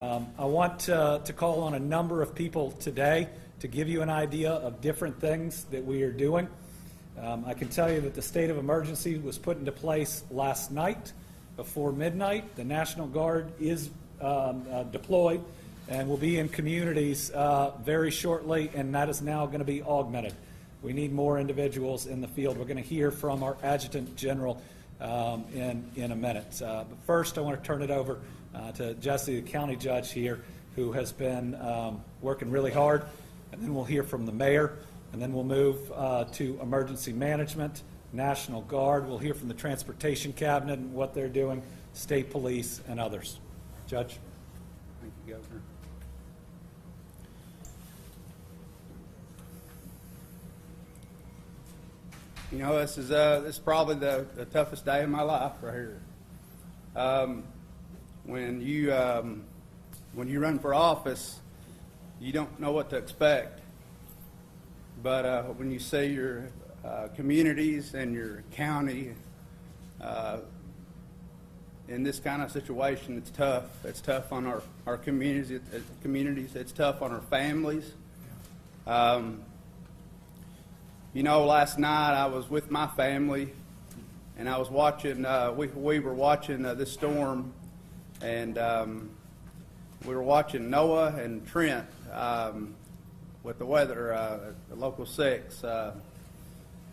I want to call on a number of people today to give you an idea of different things that we are doing. I can tell you that the state of emergency was put into place last night before midnight. The National Guard is deployed and will be in communities very shortly, and that is now going to be augmented. We need more individuals in the field. We're going to hear from our Adjutant General in a minute. But first, I want to turn it over to Jesse, the county judge here, who has been working really hard. And then we'll hear from the mayor, and then we'll move to emergency management, National Guard. We'll hear from the Transportation Cabinet and what they're doing, state police, and others. Judge. Thank you, Governor. You know, this is probably the toughest day of my life right here. When you run for office, you don't know what to expect. But when you see your communities and your county in this kind of situation, it's tough. It's tough on our communities. It's tough on our families. You know, last night I was with my family, and I was watching. We were watching this storm, and we were watching Noah and Trent with the weather, the Local 6,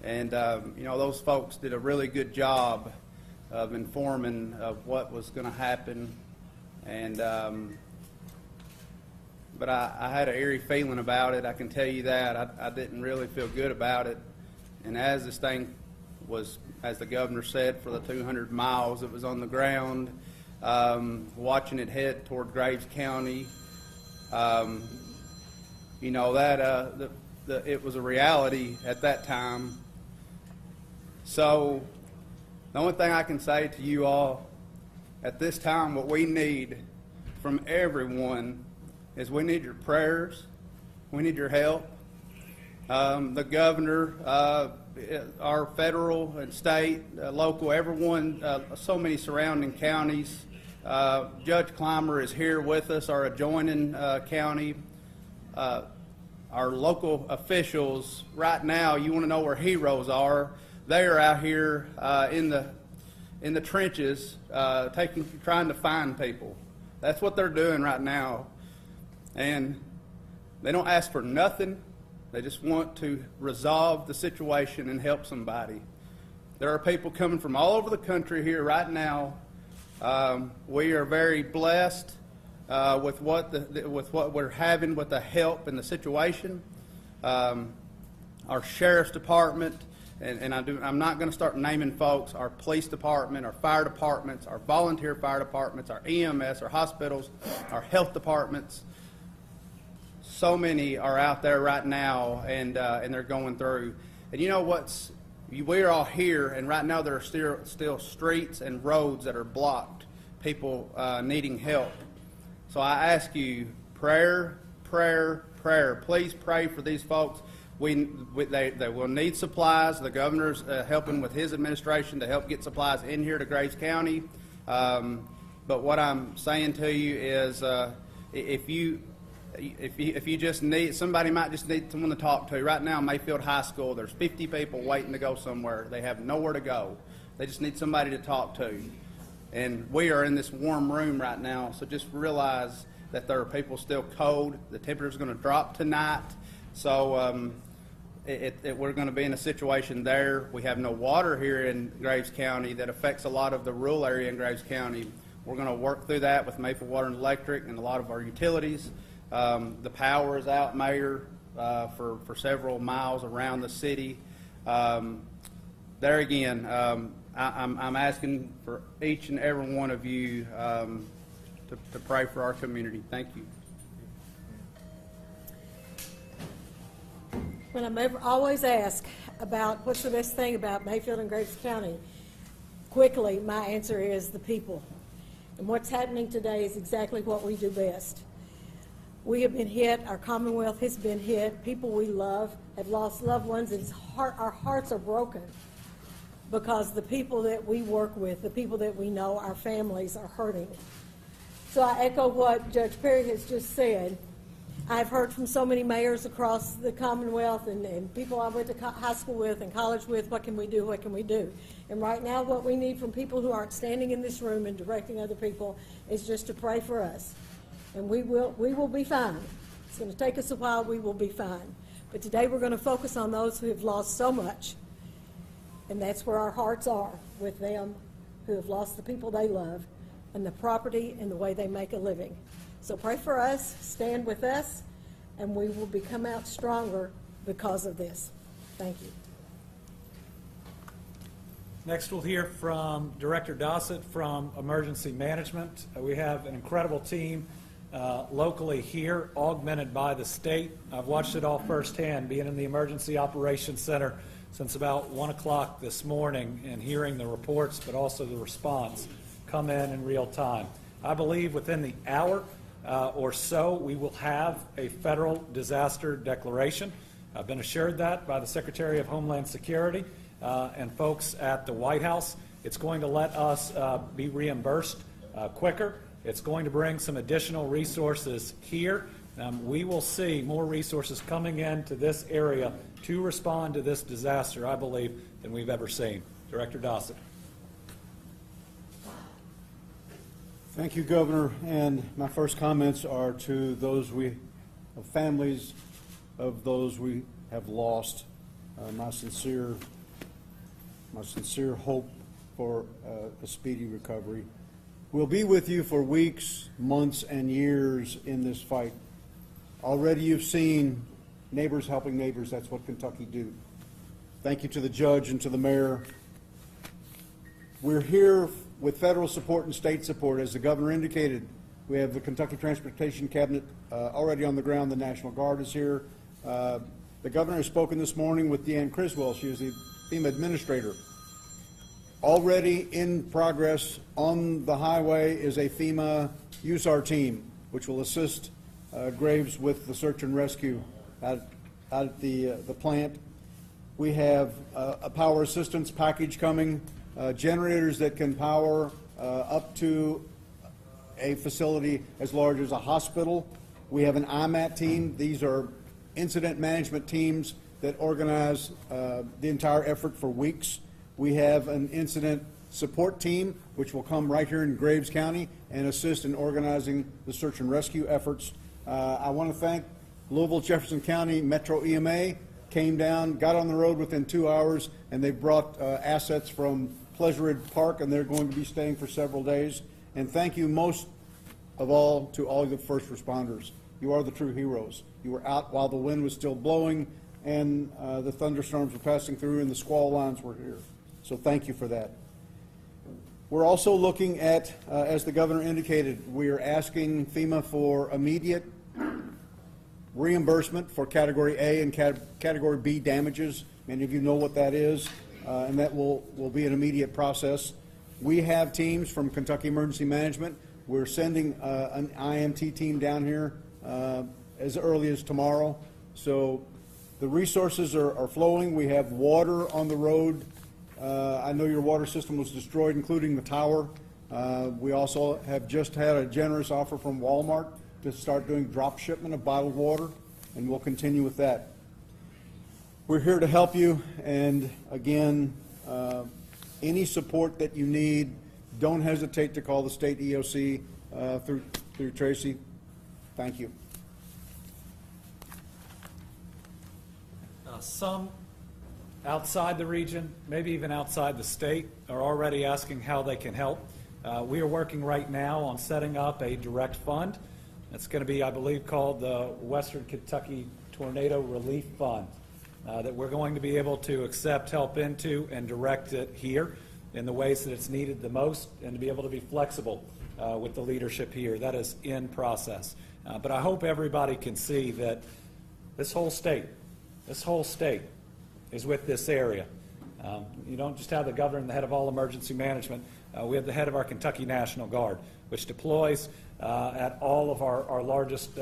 and you know, those folks did a really good job of informing of what was going to happen, and but I had an eerie feeling about it. I can tell you that. I didn't really feel good about it. And as this thing was, as the governor said, for the 200 miles it was on the ground, watching it head toward Graves County, you know, that it was a reality at that time. So the only thing I can say to you all at this time, what we need from everyone is we need your prayers, we need your help. The governor, our federal and state, local, everyone, so many surrounding counties. Judge Clymer is here with us, our adjoining county. Our local officials, right now, you want to know where heroes are. They are out here in the trenches, trying to find people. That's what they're doing right now. And they don't ask for nothing. They just want to resolve the situation and help somebody. There are people coming from all over the country here right now. We are very blessed with what we're having with the help and the situation. Our sheriff's department, and I'm not going to start naming folks. Our police department, our fire departments, our volunteer fire departments, our EMS, our hospitals, our health departments. So many are out there right now, and they're going through. And you know we're all here, and right now there are still streets and roads that are blocked, people needing help. So I ask you, prayer, prayer, prayer. Please pray for these folks. They will need supplies. The governor's helping with his administration to help get supplies in here to Graves County. But what I'm saying to you is, if you just need, somebody might just need someone to talk to. Right now, Mayfield High School, there's 50 people waiting to go somewhere. They have nowhere to go. They just need somebody to talk to. And we are in this warm room right now, so just realize that there are people still cold. The temperature's going to drop tonight. So we're going to be in a situation there. We have no water here in Graves County that affects a lot of the rural area in Graves County. We're going to work through that with Mayfield Water and Electric and a lot of our utilities. The power is out, Mayor, for several miles around the city. There again, I'm asking for each and every one of you to pray for our community. Thank you. When I'm always asked about what's the best thing about Mayfield and Graves County, quickly my answer is the people. And what's happening today is exactly what we do best. We have been hit, our Commonwealth has been hit, people we love have lost loved ones, and our hearts are broken because the people that we work with, the people that we know, our families are hurting. So I echo what Judge Perry has just said. I've heard from so many mayors across the Commonwealth and people I went to high school with and college with, what can we do, what can we do? And right now what we need from people who aren't standing in this room and directing other people is just to pray for us. And we will be fine. It's going to take us a while, we will be fine. But today we're going to focus on those who have lost so much. And that's where our hearts are, with them who have lost the people they love and the property and the way they make a living. So pray for us, stand with us, and we will come out stronger because of this. Thank you. Next, we'll hear from Director Dossett from Emergency Management. We have an incredible team locally here, augmented by the state. I've watched it all firsthand, being in the Emergency Operations Center since about 1 o'clock this morning and hearing the reports, but also the response come in real time. I believe within the hour or so, we will have a federal disaster declaration. I've been assured that by the Secretary of Homeland Security and folks at the White House. It's going to let us be reimbursed quicker. It's going to bring some additional resources here. We will see more resources coming into this area to respond to this disaster, I believe, than we've ever seen. Director Dossett. Thank you, Governor. And my first comments are to those families of those we have lost. My sincere hope for a speedy recovery. We'll be with you for weeks, months, and years in this fight. Already you've seen neighbors helping neighbors. That's what Kentucky do. Thank you to the judge and to the mayor. We're here with federal support and state support. As the governor indicated, we have the Kentucky Transportation Cabinet already on the ground. The National Guard is here. The governor has spoken this morning with Deanne Criswell. She is the FEMA administrator. Already in progress on the highway is a FEMA USAR team, which will assist Graves with the search and rescue out at the plant. We have a power assistance package coming, generators that can power up to a facility as large as a hospital. We have an IMAT team. These are incident management teams that organize the entire effort for weeks. We have an incident support team, which will come right here in Graves County and assist in organizing the search and rescue efforts. I want to thank Louisville, Jefferson County Metro EMA, came down, got on the road within 2 hours, and they brought assets from Pleasure Ridge Park, and they're going to be staying for several days. And thank you most of all to all the first responders. You are the true heroes. You were out while the wind was still blowing and the thunderstorms were passing through and the squall lines were here. So thank you for that. We're also looking at, as the governor indicated, we are asking FEMA for immediate reimbursement for Category A and Category B damages. Many of you know what that is, and that will be an immediate process. We have teams from Kentucky Emergency Management. We're sending an IMT team down here as early as tomorrow. So the resources are flowing. We have water on the road. I know your water system was destroyed, including the tower. We also have just had a generous offer from Walmart to start doing drop shipment of bottled water, and we'll continue with that. We're here to help you, and again, any support that you need, don't hesitate to call the state EOC through Tracy. Thank you. Some outside the region, maybe even outside the state, are already asking how they can help. We are working right now on setting up a direct fund. It's going to be, I believe, called the Western Kentucky Tornado Relief Fund, that we're going to be able to accept help into and direct it here in the ways that it's needed the most, and to be able to be flexible with the leadership here. That is in process. But I hope everybody can see that this whole state is with this area. You don't just have the governor and the head of all emergency management. We have the head of our Kentucky National Guard, which deploys at all of our largest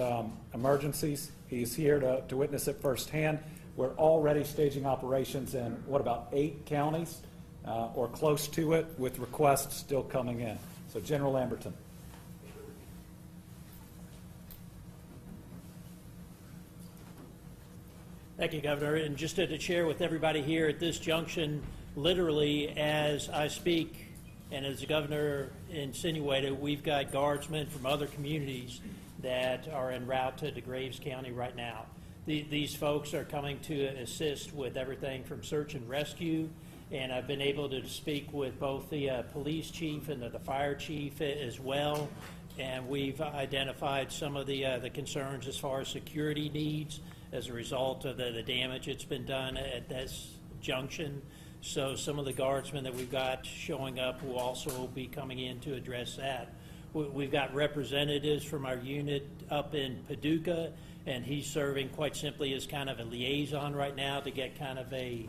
emergencies. He's here to witness it firsthand. We're already staging operations in, what, about 8 counties or close to it, with requests still coming in. So General Lamberton. Thank you, Governor. And just to share with everybody here at this junction, literally as I speak, and as the Governor insinuated, we've got guardsmen from other communities that are en route to Graves County right now. These folks are coming to assist with everything from search and rescue, and I've been able to speak with both the police chief and the fire chief as well, and we've identified some of the concerns as far as security needs as a result of the damage that's been done at this junction. So some of the guardsmen that we've got showing up will also be coming in to address that. We've got representatives from our unit up in Paducah, and he's serving quite simply as kind of a liaison right now to get kind of a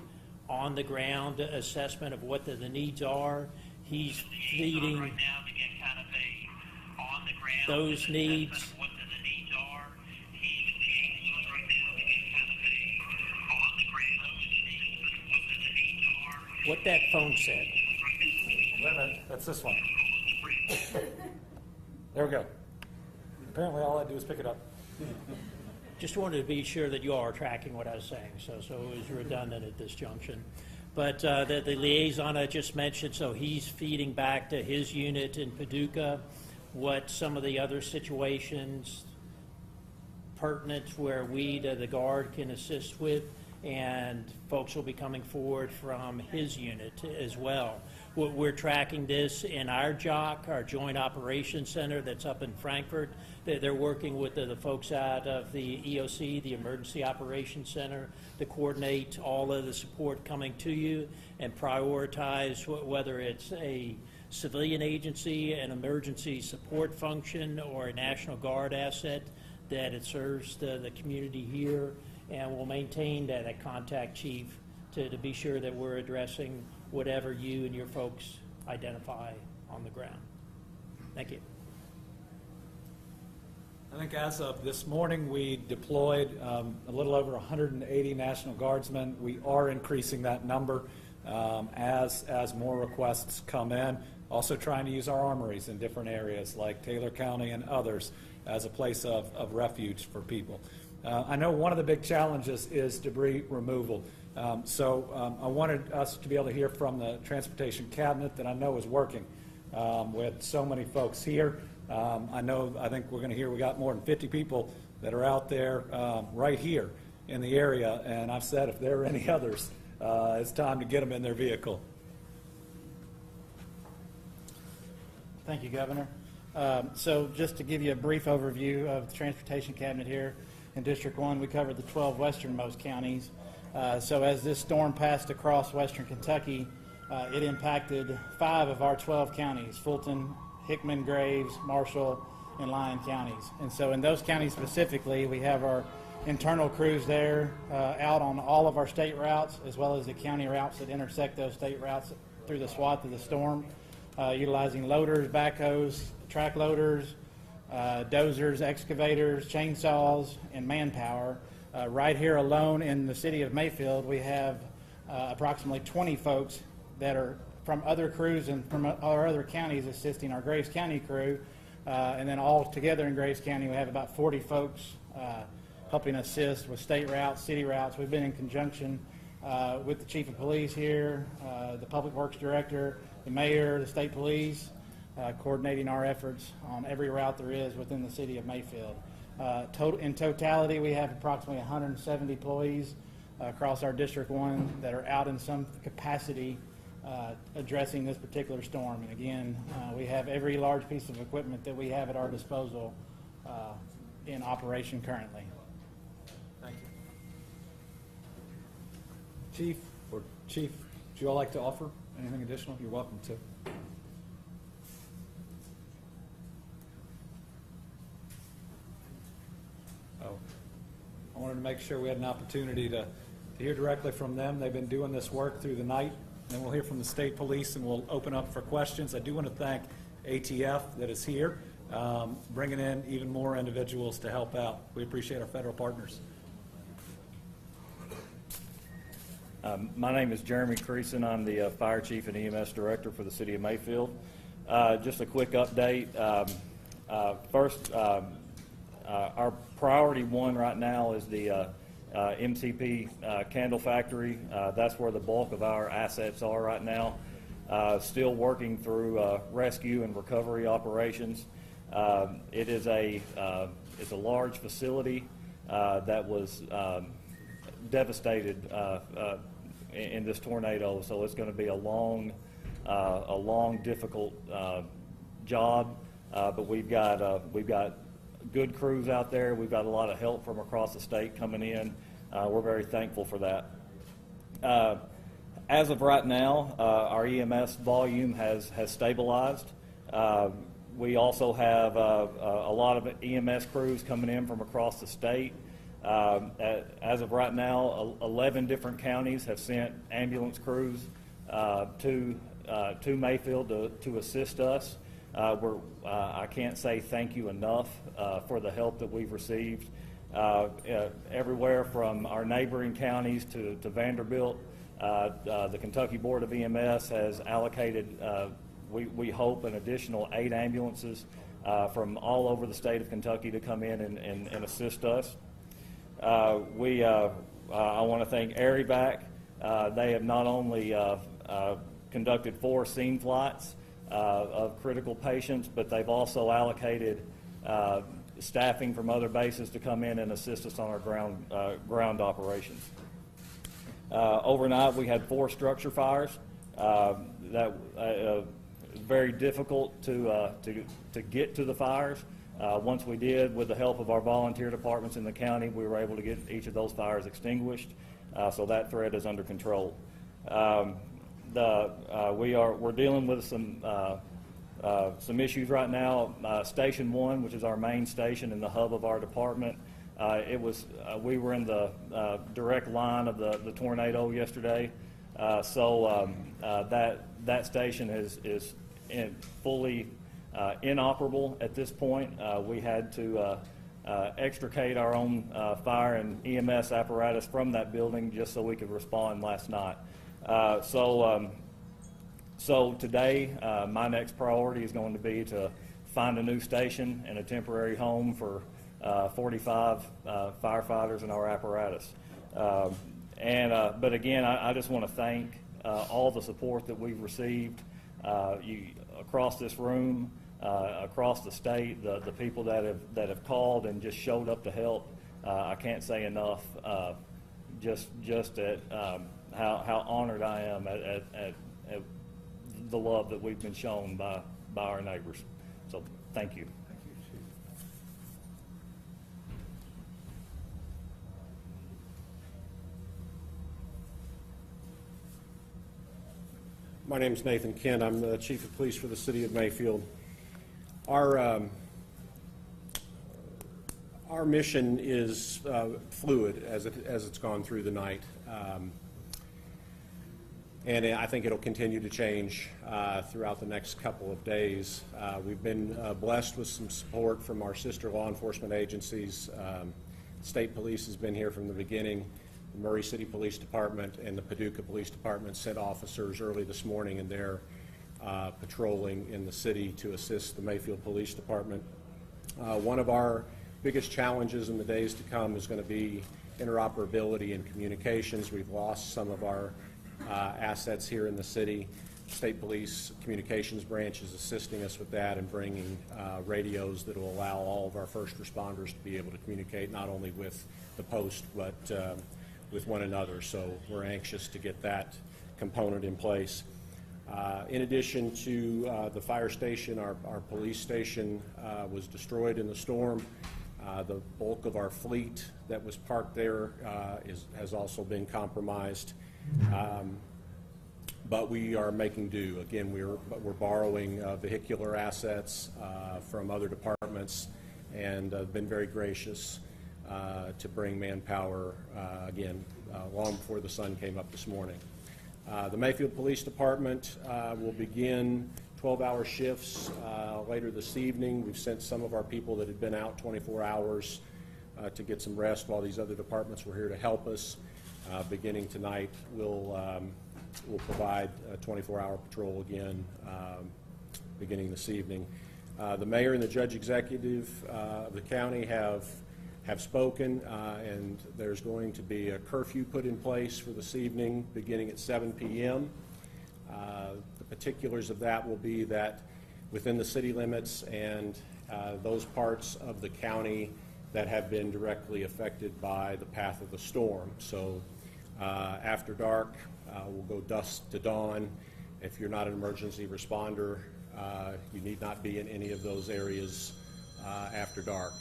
on-the-ground assessment of what the needs are. He's feeding those needs. What that phone said. Wait a minute, that's this one. There we go. Apparently all I do is pick it up. Just wanted to be sure that you all are tracking what I was saying, so it was redundant at this junction. But the liaison I just mentioned, so he's feeding back to his unit in Paducah what some of the other situations pertinent where we, the guard, can assist with, and folks will be coming forward from his unit as well. We're tracking this in our JOC, our Joint Operations Center that's up in Frankfurt. They're working with the folks out of the EOC, the Emergency Operations Center, to coordinate all of the support coming to you and prioritize whether it's a civilian agency, an emergency support function, or a National Guard asset, that it serves the community here, and we'll maintain that contact chief to be sure that we're addressing whatever you and your folks identify on the ground. Thank you. I think as of this morning, we deployed a little over 180 National Guardsmen. We are increasing that number as more requests come in. Also trying to use our armories in different areas like Taylor County and others as a place of refuge for people. I know one of the big challenges is debris removal. So I wanted us to be able to hear from the Transportation Cabinet that I know is working with so many folks here. I think we're going to hear we got more than 50 people that are out there right here in the area, and I've said if there are any others, it's time to get them in their vehicle. Thank you, Governor. So just to give you a brief overview of the Transportation Cabinet here in District 1, we covered the 12 westernmost counties. So as this storm passed across western Kentucky, it impacted 5 of our 12 counties: Fulton, Hickman, Graves, Marshall, and Lyon counties. And so in those counties specifically, we have our internal crews there out on all of our state routes, as well as the county routes that intersect those state routes through the swath of the storm, utilizing loaders, backhoes, track loaders, dozers, excavators, chainsaws, and manpower. Right here alone in the city of Mayfield, we have approximately 20 folks that are from other crews and from our other counties assisting our Graves County crew. And then all together in Graves County, we have about 40 folks helping assist with state routes, city routes. We've been in conjunction with the chief of police here, the public works director, the mayor, the state police, coordinating our efforts on every route there is within the city of Mayfield. In totality, we have approximately 170 employees across our District 1 that are out in some capacity addressing this particular storm. And again, we have every large piece of equipment that we have at our disposal in operation currently. Thank you. Chief, would you all like to offer anything additional? You're welcome to. I wanted to make sure we had an opportunity to hear directly from them. They've been doing this work through the night. Then we'll hear from the state police, and we'll open up for questions. I do want to thank ATF that is here, bringing in even more individuals to help out. We appreciate our federal partners. My name is Jeremy Creason. I'm the Fire Chief and EMS Director for the City of Mayfield. Just a quick update. First, our priority one right now is the MCP Candle Factory. That's where the bulk of our assets are right now. Still working through rescue and recovery operations. It's a large facility that was devastated in this tornado, so it's going to be a long, difficult job. But we've got good crews out there. We've got a lot of help from across the state coming in. We're very thankful for that. As of right now, our EMS volume has stabilized. We also have a lot of EMS crews coming in from across the state. As of right now, 11 different counties have sent ambulance crews to Mayfield to assist us. I can't say thank you enough for the help that we've received. Everywhere from our neighboring counties to Vanderbilt, the Kentucky Board of EMS has allocated, we hope, an additional 8 ambulances from all over the state of Kentucky to come in and assist us. I want to thank ARIVAC. They have not only conducted 4 scene flights of critical patients, but they've also allocated staffing from other bases to come in and assist us on our ground operations. Overnight, we had 4 structure fires. That very difficult to get to the fires. Once we did, with the help of our volunteer departments in the county, we were able to get each of those fires extinguished. So that threat is under control. We're dealing with some issues right now. Station 1, which is our main station and the hub of our department, we were in the direct line of the tornado yesterday. So that station is fully inoperable at this point. We had to extricate our own fire and EMS apparatus from that building just so we could respond last night. So today, my next priority is going to be to find a new station and a temporary home for 45 firefighters and our apparatus. But again, I just want to thank all the support that we've received across this room, across the state, the people that have called and just showed up to help. I can't say enough just at how honored I am at the love that we've been shown by our neighbors. So thank you. My name is Nathan Kent. I'm the Chief of Police for the City of Mayfield. Our mission is fluid as it's gone through the night, and I think it'll continue to change throughout the next couple of days. We've been blessed with some support from our sister law enforcement agencies. State Police has been here from the beginning. The Murray City Police Department and the Paducah Police Department sent officers early this morning, and they're patrolling in the city to assist the Mayfield Police Department. One of our biggest challenges in the days to come is going to be interoperability and communications. We've lost some of our assets here in the city. State Police Communications Branch is assisting us with that and bringing radios that will allow all of our first responders to be able to communicate not only with the post but with one another. So we're anxious to get that component in place. In addition to the fire station, our police station was destroyed in the storm. The bulk of our fleet that was parked there has also been compromised. But we are making do. Again, we're borrowing vehicular assets from other departments and been very gracious to bring manpower again long before the sun came up this morning. The Mayfield Police Department will begin 12-hour shifts later this evening. We've sent some of our people that had been out 24 hours to get some rest while these other departments were here to help us. Beginning tonight, we'll provide a 24-hour patrol again beginning this evening. The mayor and the judge executive of the county have have spoken, and there's going to be a curfew put in place for this evening, beginning at 7 p.m. The particulars of that will be that within the city limits and those parts of the county that have been directly affected by the path of the storm. So after dark, we'll go dusk to dawn. If you're not an emergency responder, you need not be in any of those areas after dark.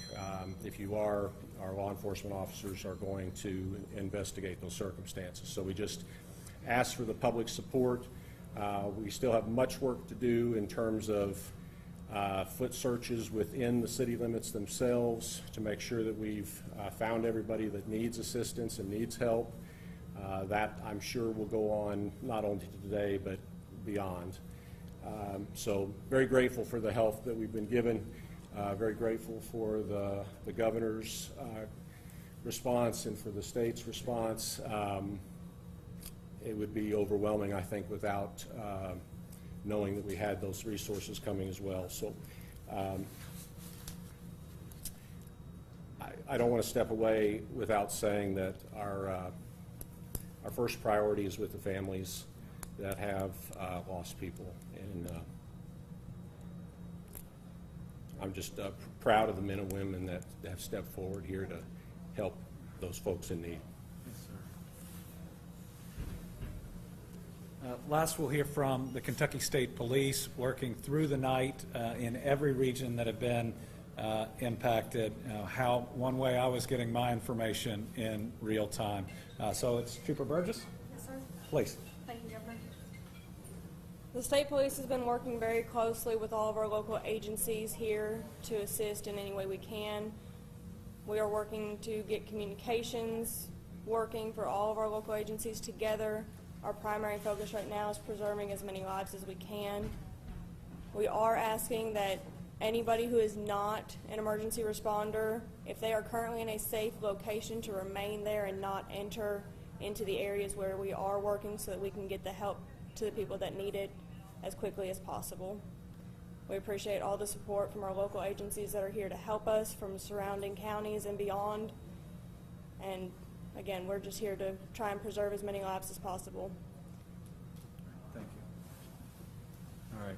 If you are, our law enforcement officers are going to investigate those circumstances. So we just ask for the public support. We still have much work to do in terms of foot searches within the city limits themselves to make sure that we've found everybody that needs assistance and needs help. That, I'm sure, will go on not only today but beyond. So very grateful for the help that we've been given. Very grateful for the governor's response and for the state's response. It would be overwhelming, I think, without knowing that we had those resources coming as well. So I don't want to step away without saying that our first priority is with the families that have lost people. And I'm just proud of the men and women that have stepped forward here to help those folks in need. Last, we'll hear from the Kentucky State Police, working through the night in every region that have been impacted. How one way I was getting my information in real time. So it's Trooper Burgess. Yes, sir. Please. Thank you, Governor. The state police has been working very closely with all of our local agencies here to assist in any way we can. We are working to get communications working for all of our local agencies together. Our primary focus right now is preserving as many lives as we can. We are asking that anybody who is not an emergency responder, if they are currently in a safe location, to remain there and not enter into the areas where we are working so that we can get the help to the people that need it as quickly as possible. We appreciate all the support from our local agencies that are here to help us, from surrounding counties and beyond. And again, we're just here to try and preserve as many lives as possible. Thank you. All right.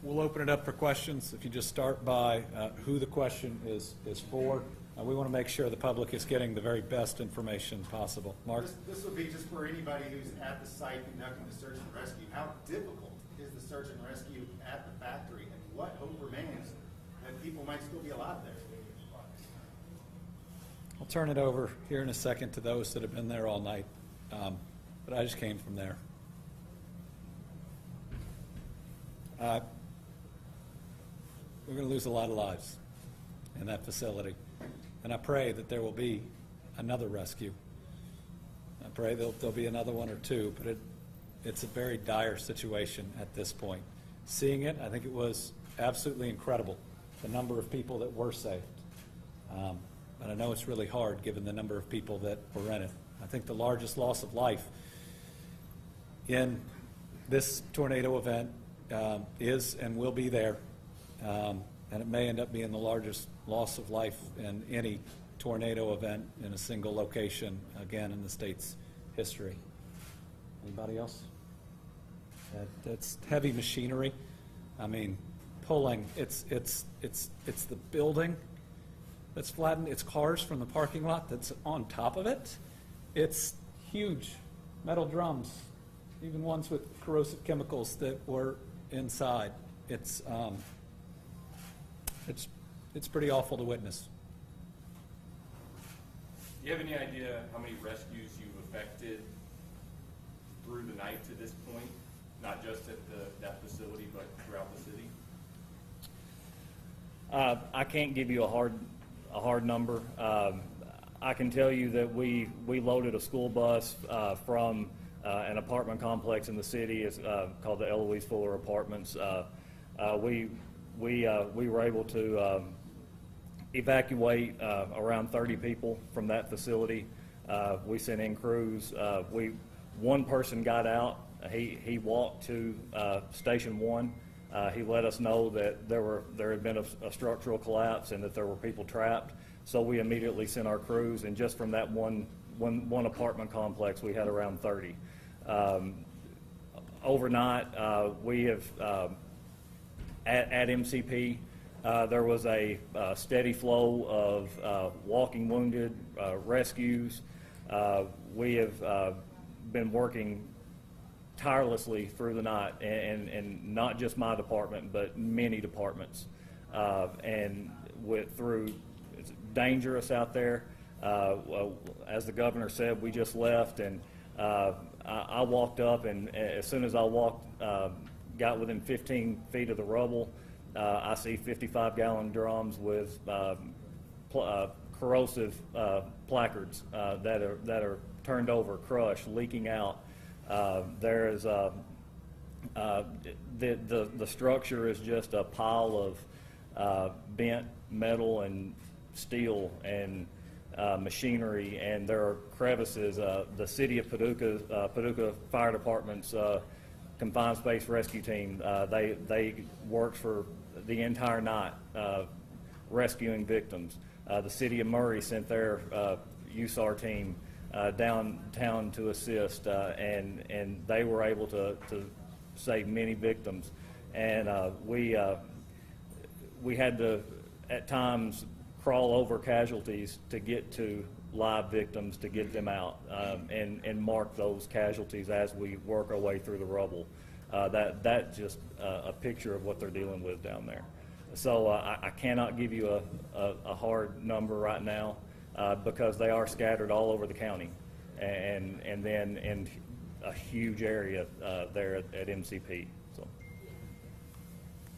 We'll open it up for questions. If you just start by who the question is for. We want to make sure the public is getting the very best information possible. Mark? This would be just for anybody who's at the site conducting the search and rescue. How difficult is the search and rescue at the factory, and what hope remains that people might still be alive there? I'll turn it over here in a second to those that have been there all night, but I just came from there. We're going to lose a lot of lives in that facility, and I pray that there will be another rescue. I pray there'll be another one or two, but it's a very dire situation at this point. Seeing it, I think it was absolutely incredible, the number of people that were saved. But I know it's really hard given the number of people that were in it. I think the largest loss of life in this tornado event is and will be there. And it may end up being the largest loss of life in any tornado event in a single location, again, in the state's history. Anybody else? That's heavy machinery. I mean, pulling, it's the building that's flattened. It's cars from the parking lot that's on top of it. It's huge metal drums, even ones with corrosive chemicals that were inside. It's pretty awful to witness. Do you have any idea how many rescues you've effected through the night to this point? Not just at that facility, but throughout the city? I can't give you a hard number. I can tell you that we loaded a school bus from an apartment complex in the city. It's called the Eloise Fuller Apartments. We were able to evacuate around 30 people from that facility. We sent in crews. One person got out. He walked to Station 1. He let us know that there had been a structural collapse and that there were people trapped. So we immediately sent our crews, and just from that one apartment complex, we had around 30. Overnight, we have, at MCP, there was a steady flow of walking wounded, rescues. We have been working tirelessly through the night, and not just my department, but many departments. And through, it's dangerous out there. As the governor said, we just left, and I walked up, and as soon as I got within 15 feet of the rubble, I see 55-gallon drums with corrosive placards that are turned over, crushed, leaking out. There is the structure is just a pile of bent metal and steel and machinery, and there are crevices. The city of Paducah Fire Department's confined space rescue team, they worked for the entire night rescuing victims. The city of Murray sent their USAR team downtown to assist, and they were able to save many victims. And we had to, at times, crawl over casualties to get to live victims, to get them out, and mark those casualties as we work our way through the rubble. That's just a picture of what they're dealing with down there. So I cannot give you a hard number right now, because they are scattered all over the county, and then in a huge area there at MCP. So.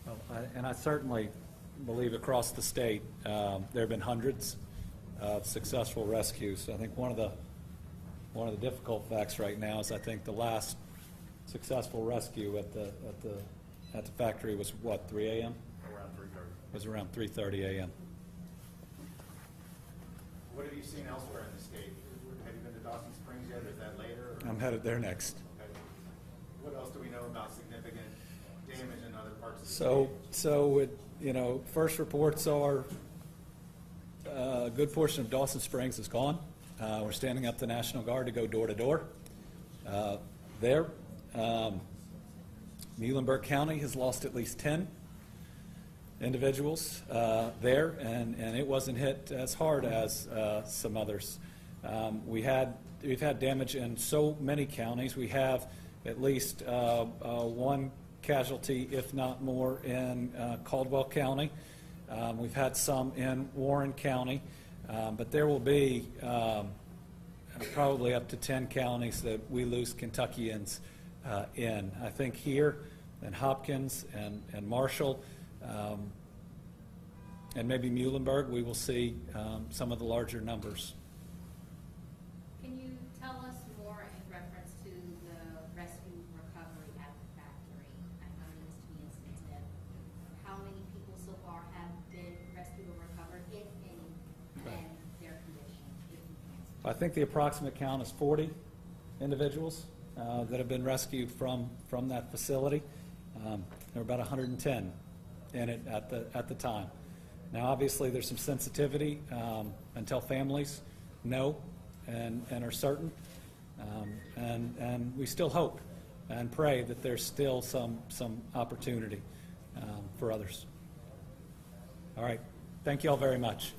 Well, and I certainly believe across the state there have been hundreds of successful rescues. I think one of the difficult facts right now is I think the last successful rescue at the factory was what, 3 a.m.? Around 3:30. It was around 3:30 a.m. What have you seen elsewhere in the state? Have you been to Dawson Springs yet, or is that later? Or? I'm headed there next. Okay. What else do we know about significant damage in other parts of the state? So first reports are a good portion of Dawson Springs is gone. We're standing up the National Guard to go door to door there. Muhlenberg County has lost at least 10 individuals there, and it wasn't hit as hard as some others. We've had damage in so many counties. We have at least one casualty, if not more, in Caldwell County. We've had some in Warren County, but there will be probably up to 10 counties that we lose Kentuckians in. I think here and Hopkins and Marshall and maybe Muhlenberg, we will see some of the larger numbers. Can you tell us more in reference to the rescue recovery at the factory? I know it needs to be instantive. How many people so far have been rescued or recovered, if any, and their condition, if you can? I think the approximate count is 40 individuals that have been rescued from that facility. There were about 110 in it at the time. Now, obviously, there's some sensitivity until families know and are certain, and we still hope and pray that there's still some opportunity for others. All right. Thank you all very much.